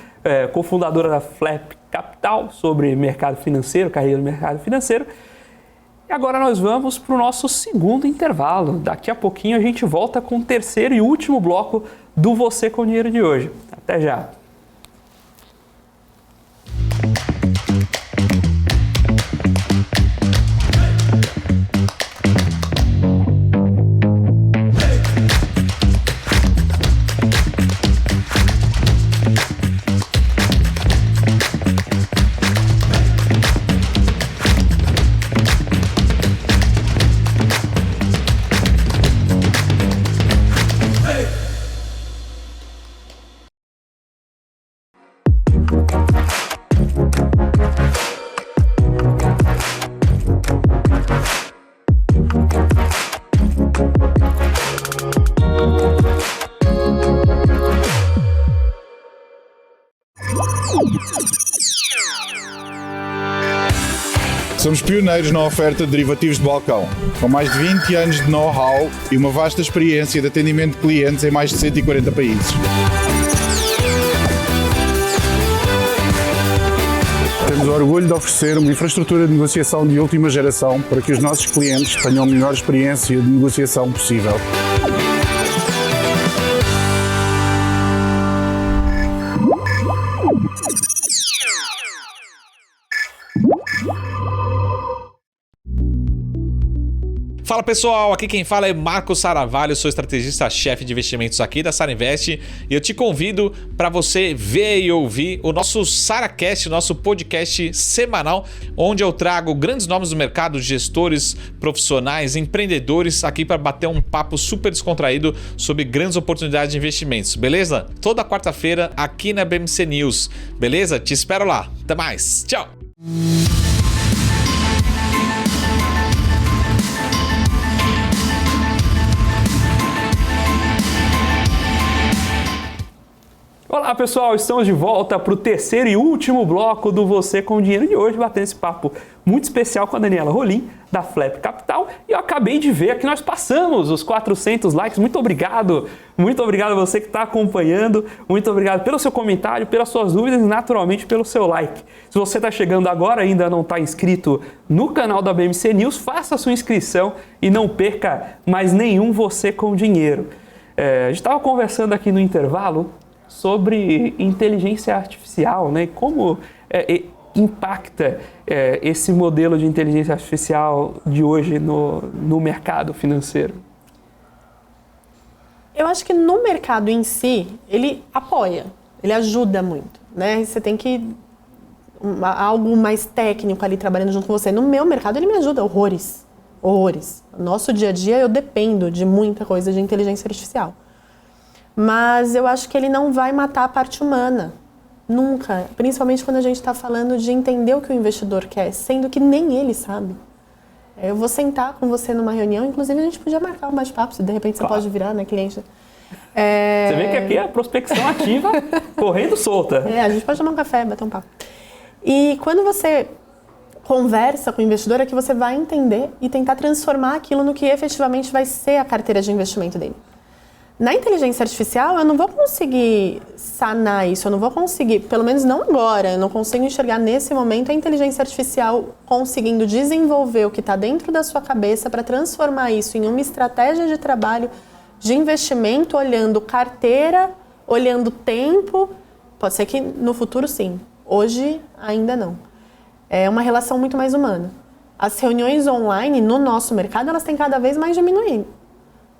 cofundadora da Flap Capital, sobre mercado financeiro, carreira no mercado financeiro. E agora nós vamos para o nosso segundo intervalo. Daqui a pouquinho a gente volta com o terceiro e último bloco do Você com Dinheiro de hoje. Até já! Somos pioneiros na oferta de derivativos de balcão, com mais de 20 anos de know-how e uma vasta experiência de atendimento de clientes em mais de 140 países. Temos o orgulho de oferecer uma infraestrutura de negociação de última geração para que os nossos clientes tenham a melhor experiência de negociação possível. Fala pessoal, aqui quem fala é Marcos Saravalho, sou estrategista-chefe de investimentos aqui da Sarinvest e eu te convido para você ver e ouvir o nosso SaraCast, nosso podcast semanal, onde eu trago grandes nomes do mercado, gestores, profissionais, empreendedores aqui para bater um papo super descontraído sobre grandes oportunidades de investimentos, beleza? Toda quarta-feira aqui na BMC News, beleza? Te espero lá, até mais, tchau! Olá pessoal, estamos de volta para o terceiro e último bloco do Você com Dinheiro de hoje, batendo esse papo muito especial com a Daniela Rolim, da Flep Capital. E eu acabei de ver que nós passamos os 400 likes. Muito obrigado a você que está acompanhando. Muito obrigado pelo seu comentário, pelas suas dúvidas e naturalmente pelo seu like. Se você está chegando agora e ainda não está inscrito no canal da BMC News, faça a sua inscrição e não perca mais nenhum Você com Dinheiro. A gente estava conversando aqui no intervalo sobre inteligência artificial, né? E como impacta esse modelo de inteligência artificial de hoje no mercado financeiro? Eu acho que no mercado em si, ele apoia, ele ajuda muito, né? Você tem que algo mais técnico ali trabalhando junto com você. No meu mercado, ele me ajuda horrores. Nosso dia a dia, eu dependo de muita coisa de inteligência artificial. Mas eu acho que ele não vai matar a parte humana. Nunca. Principalmente quando a gente está falando de entender o que o investidor quer, sendo que nem ele sabe. Eu vou sentar com você numa reunião, inclusive a gente podia marcar um bate-papo, se de repente você pode virar, né, cliente. Você vê que aqui é a prospecção ativa, correndo solta. A gente pode tomar um café, bater um papo. E quando você conversa com o investidor, é que você vai entender e tentar transformar aquilo no que efetivamente vai ser a carteira de investimento dele. Na inteligência artificial, eu não vou conseguir sanar isso, eu não vou conseguir, pelo menos não agora, eu não consigo enxergar nesse momento a inteligência artificial conseguindo desenvolver o que está dentro da sua cabeça para transformar isso em uma estratégia de trabalho, de investimento, olhando carteira, olhando tempo. Pode ser que no futuro sim, hoje ainda não. É uma relação muito mais humana. As reuniões online no nosso mercado, elas têm cada vez mais diminuído.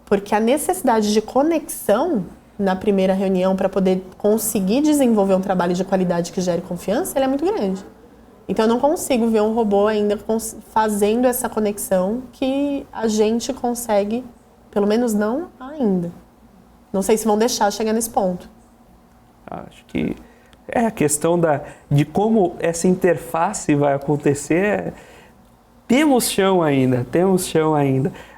Porque a necessidade de conexão na primeira reunião para poder conseguir desenvolver um trabalho de qualidade que gere confiança, ela é muito grande. Então eu não consigo ver um robô ainda fazendo essa conexão que a gente consegue, pelo menos não ainda. Não sei se vão deixar chegar nesse ponto. Acho que é a questão de como essa interface vai acontecer. Temos chão ainda.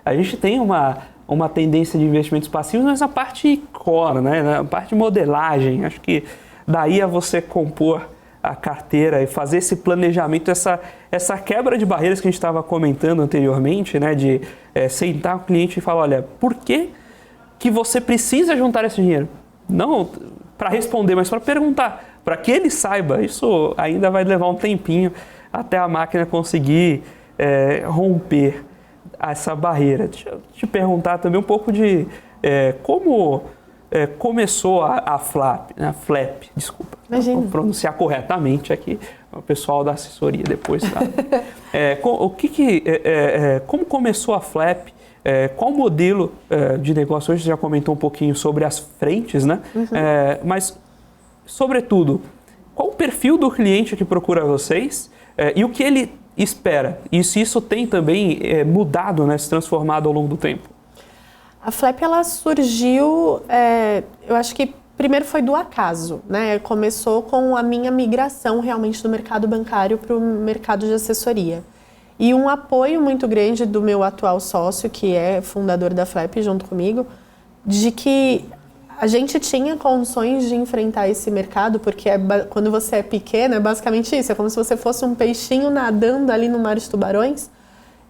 A gente tem uma tendência de investimentos passivos, mas na parte core, né? Na parte de modelagem. Acho que daí a você compor a carteira e fazer esse planejamento, essa quebra de barreiras que a gente estava comentando anteriormente, né? De sentar com o cliente e falar, olha, por que você precisa juntar esse dinheiro? Não para responder, mas para perguntar, para que ele saiba. Isso ainda vai levar um tempinho até a máquina conseguir romper essa barreira. Deixa eu te perguntar também um pouco de como começou a Flep, desculpa. Imagina. Vou pronunciar corretamente aqui, o pessoal da assessoria depois, tá? Como começou a Flep? Qual o modelo de negócio? Hoje você já comentou um pouquinho sobre as frentes, né? Uhum. Mas, sobretudo, qual o perfil do cliente que procura vocês e o que ele espera? E se isso tem também mudado, né, se transformado ao longo do tempo? A Flep, ela surgiu, eu acho que primeiro foi do acaso, né? Começou com a minha migração realmente do mercado bancário para o mercado de assessoria. E um apoio muito grande do meu atual sócio, que é fundador da Flep junto comigo, de que a gente tinha condições de enfrentar esse mercado, porque quando você é pequeno, é basicamente isso, é como se você fosse um peixinho nadando ali no mar de tubarões.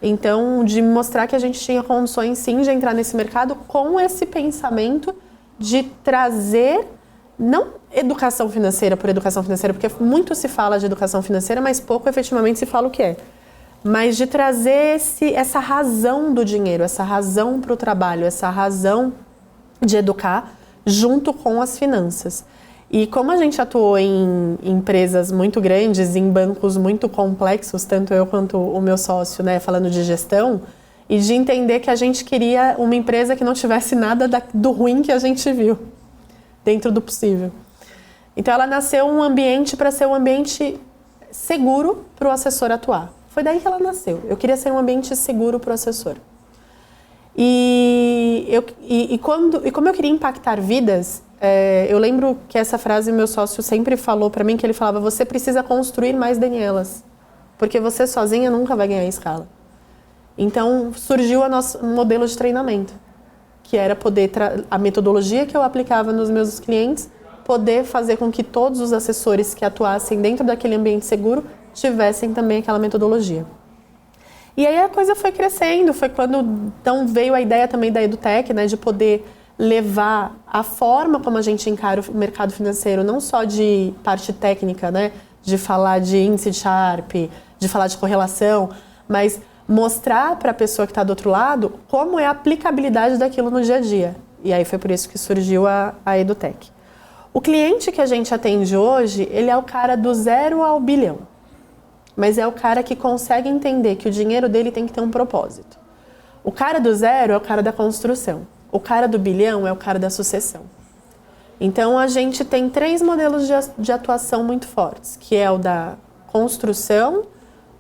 Então, de mostrar que a gente tinha condições sim de entrar nesse mercado com esse pensamento de trazer, não educação financeira por educação financeira, porque muito se fala de educação financeira, mas pouco efetivamente se fala o que é. Mas de trazer essa razão do dinheiro, essa razão para o trabalho, essa razão de educar junto com as finanças. E como a gente atuou em empresas muito grandes, em bancos muito complexos, tanto eu quanto o meu sócio, né, falando de gestão, e de entender que a gente queria uma empresa que não tivesse nada do ruim que a gente viu, dentro do possível. Então ela nasceu um ambiente para ser um ambiente seguro para o assessor atuar. Foi daí que ela nasceu. Eu queria ser um ambiente seguro para o assessor. Como eu queria impactar vidas, eu lembro que essa frase meu sócio sempre falou para mim, que ele falava, você precisa construir mais Danielas, porque você sozinha nunca vai ganhar escala. Então surgiu o nosso modelo de treinamento, que era poder, a metodologia que eu aplicava nos meus clientes, poder fazer com que todos os assessores que atuassem dentro daquele ambiente seguro tivessem também aquela metodologia. E aí a coisa foi crescendo, foi quando então veio a ideia também da EduTech, né, de poder levar a forma como a gente encara o mercado financeiro, não só de parte técnica, né, de falar de índice de Sharpe, de falar de correlação, mas mostrar para a pessoa que está do outro lado como é a aplicabilidade daquilo no dia a dia. E aí foi por isso que surgiu a EduTech. O cliente que a gente atende hoje, ele é o cara do 0 ao bilhão. Mas é o cara que consegue entender que o dinheiro dele tem que ter um propósito. O cara do 0 é o cara da construção. O cara do bilhão é o cara da sucessão. Então, a gente tem 3 modelos de atuação muito fortes, que é o da construção,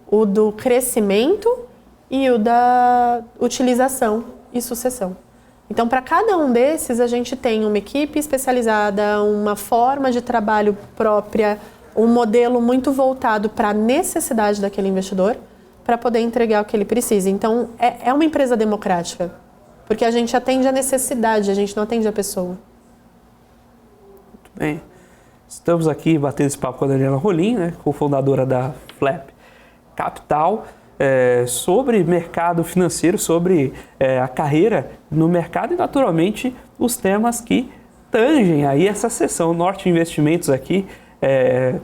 o do crescimento e o da utilização e sucessão. Então, para cada um desses, a gente tem uma equipe especializada, uma forma de trabalho própria, um modelo muito voltado para a necessidade daquele investidor para poder entregar o que ele precisa. Então, é uma empresa democrática, porque a gente atende a necessidade, a gente não atende a pessoa. Muito bem. Estamos aqui batendo esse papo com a Daniela Rolim, né, cofundadora da Flap Capital, sobre mercado financeiro, sobre a carreira no mercado e, naturalmente, os temas que tangem aí essa sessão Norte Investimentos aqui,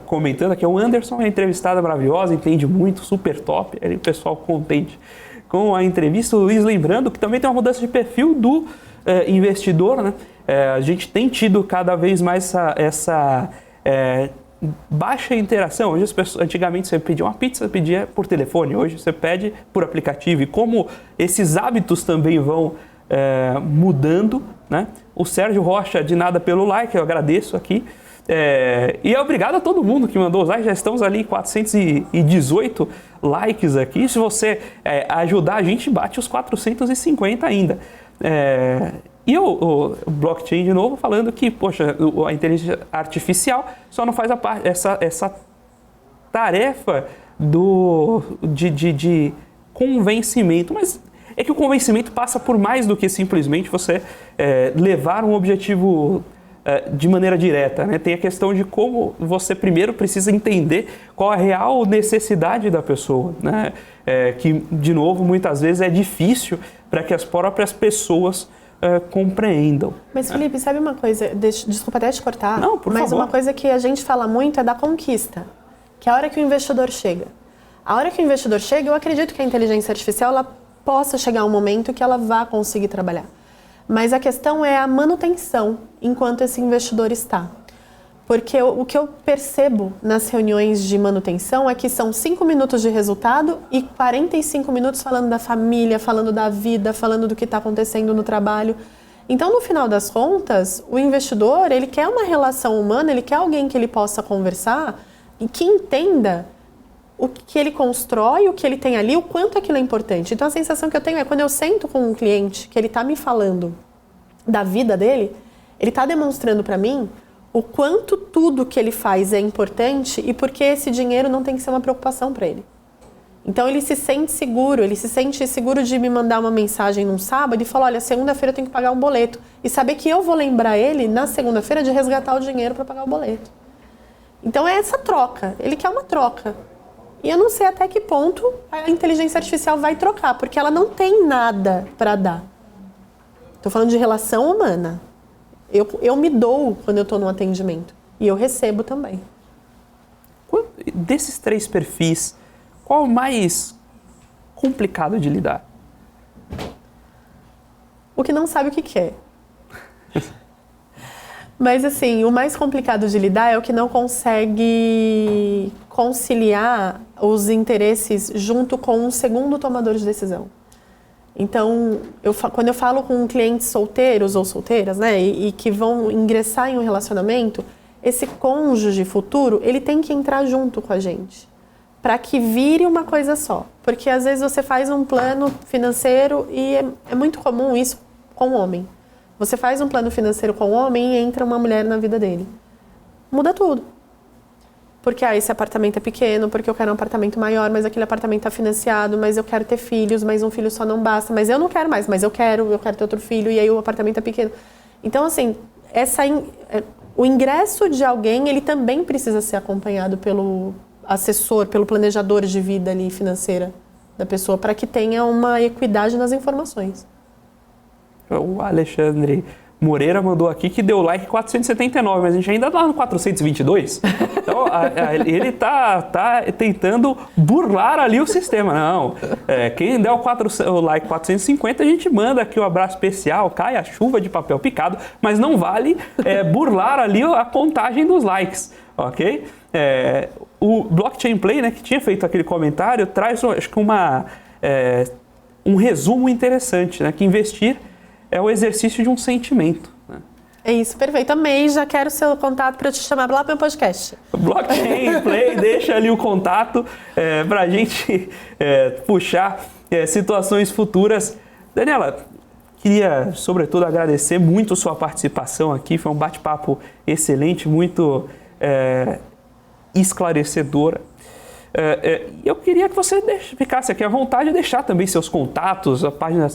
comentando aqui, o Anderson é entrevistada maravilhosa, entende muito, super top, o pessoal contente com a entrevista. O Luiz lembrando que também tem uma mudança de perfil do investidor, né? A gente tem tido cada vez mais essa baixa interação. Hoje, antigamente você pedia uma pizza, pedia por telefone, hoje você pede por aplicativo. E como esses hábitos também vão mudando, né? O Sérgio Rocha, de nada pelo like, eu agradeço aqui. E obrigado a todo mundo que mandou os likes, já estamos ali em 418 likes aqui. Se você ajudar a gente, bate os 450 ainda. E o blockchain, de novo, falando que, poxa, a inteligência artificial só não faz essa tarefa de convencimento, mas é que o convencimento passa por mais do que simplesmente você levar um objetivo de maneira direta, né? Tem a questão de como você primeiro precisa entender qual a real necessidade da pessoa, né? Que, de novo, muitas vezes é difícil para que as próprias pessoas compreendam. Mas, Felipe, sabe uma coisa? Desculpa até te cortar. Não, por mas favor. Uma coisa que a gente fala muito é da conquista, que é a hora que o investidor chega. A hora que o investidor chega, eu acredito que a inteligência artificial ela possa chegar um momento que ela vá conseguir trabalhar. Mas a questão é a manutenção enquanto esse investidor está. Porque o que eu percebo nas reuniões de manutenção é que são 5 minutos de resultado e 45 minutos falando da família, falando da vida, falando do que está acontecendo no trabalho. Então, no final das contas, o investidor, ele quer uma relação humana, ele quer alguém que ele possa conversar e que entenda o que ele constrói, o que ele tem ali, o quanto aquilo é importante. Então, a sensação que eu tenho é quando eu sento com um cliente que ele está me falando da vida dele, ele está demonstrando para mim o quanto tudo que ele faz é importante e porque esse dinheiro não tem que ser uma preocupação para ele. Então, ele se sente seguro de me mandar uma mensagem num sábado e falar, olha, segunda-feira eu tenho que pagar um boleto. E saber que eu vou lembrar ele, na segunda-feira, de resgatar o dinheiro para pagar o boleto. Então, é essa troca. Ele quer uma troca. E eu não sei até que ponto a inteligência artificial vai trocar, porque ela não tem nada para dar. Estou falando de relação humana. Eu me dou quando eu estou num atendimento. E eu recebo também. Desses 3 perfis, qual o mais complicado de lidar? O que não sabe o que quer. Mas, assim, o mais complicado de lidar é o que não consegue conciliar os interesses junto com um segundo tomador de decisão. Então, quando eu falo com clientes solteiros ou solteiras, né, e que vão ingressar em um relacionamento, esse cônjuge futuro, ele tem que entrar junto com a gente, para que vire uma coisa só. Porque, às vezes, você faz um plano financeiro e é muito comum isso com o homem. Você faz um plano financeiro com o homem e entra uma mulher na vida dele. Muda tudo. Porque esse apartamento é pequeno, porque eu quero um apartamento maior, mas aquele apartamento está financiado, mas eu quero ter filhos, mas um filho só não basta, mas eu não quero mais, mas eu quero ter outro filho e aí o apartamento é pequeno. Então, assim, o ingresso de alguém, ele também precisa ser acompanhado pelo assessor, pelo planejador de vida ali financeira da pessoa, para que tenha uma equidade nas informações. O Alexandre Moreira mandou aqui que deu like 479, mas a gente ainda está no 422. Então, ele tá tentando burlar ali o sistema. Não, quem der o like 450, a gente manda aqui um abraço especial, cai a chuva de papel picado, mas não vale burlar ali a contagem dos likes, ok? O Blockchain Play, né, que tinha feito aquele comentário, traz, acho que um resumo interessante, né, que investir é o exercício de um sentimento. Né? É isso, perfeito. Amei, já quero o seu contato para eu te chamar lá para o meu podcast. Blockchain Play, deixa ali o contato para a gente puxar situações futuras. Daniela, queria, sobretudo, agradecer muito sua participação aqui. Foi um bate-papo excelente, muito esclarecedora. Eu queria que você ficasse aqui à vontade de deixar também seus contatos, a página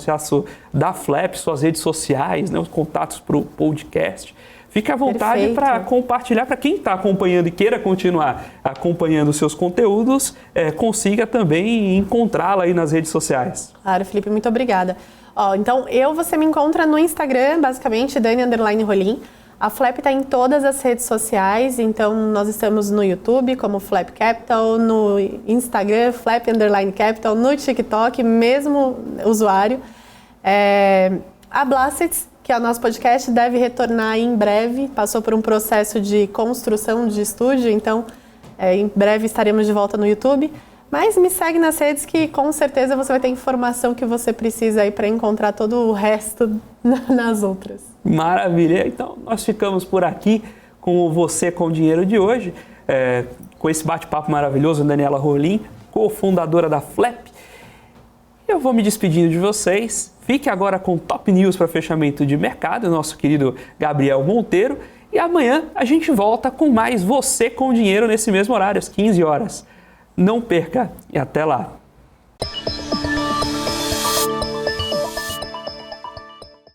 da Flap, suas redes sociais, né, os contatos para o podcast. Fique à vontade para compartilhar, para quem está acompanhando e queira continuar acompanhando os seus conteúdos, consiga também encontrá-la aí nas redes sociais. Claro, Felipe, muito obrigada. Então, você me encontra no Instagram, basicamente, Dani_Rolim. A Flap está em todas as redes sociais, então nós estamos no YouTube como Flap Capital, no Instagram Flap_Capital, no TikTok, mesmo usuário. A Blasteds, que é o nosso podcast, deve retornar em breve, passou por um processo de construção de estúdio, então em breve estaremos de volta no YouTube. Mas me segue nas redes que com certeza você vai ter informação que você precisa aí para encontrar todo o resto nas outras. Maravilha! Então nós ficamos por aqui com o Você com Dinheiro de hoje, com esse bate-papo maravilhoso, Daniela Rolim, cofundadora da Flap. Eu vou me despedindo de vocês. Fique agora com Top News para fechamento de mercado, nosso querido Gabriel Monteiro. E amanhã a gente volta com mais Você com Dinheiro nesse mesmo horário, às 15 horas. Não perca e até lá!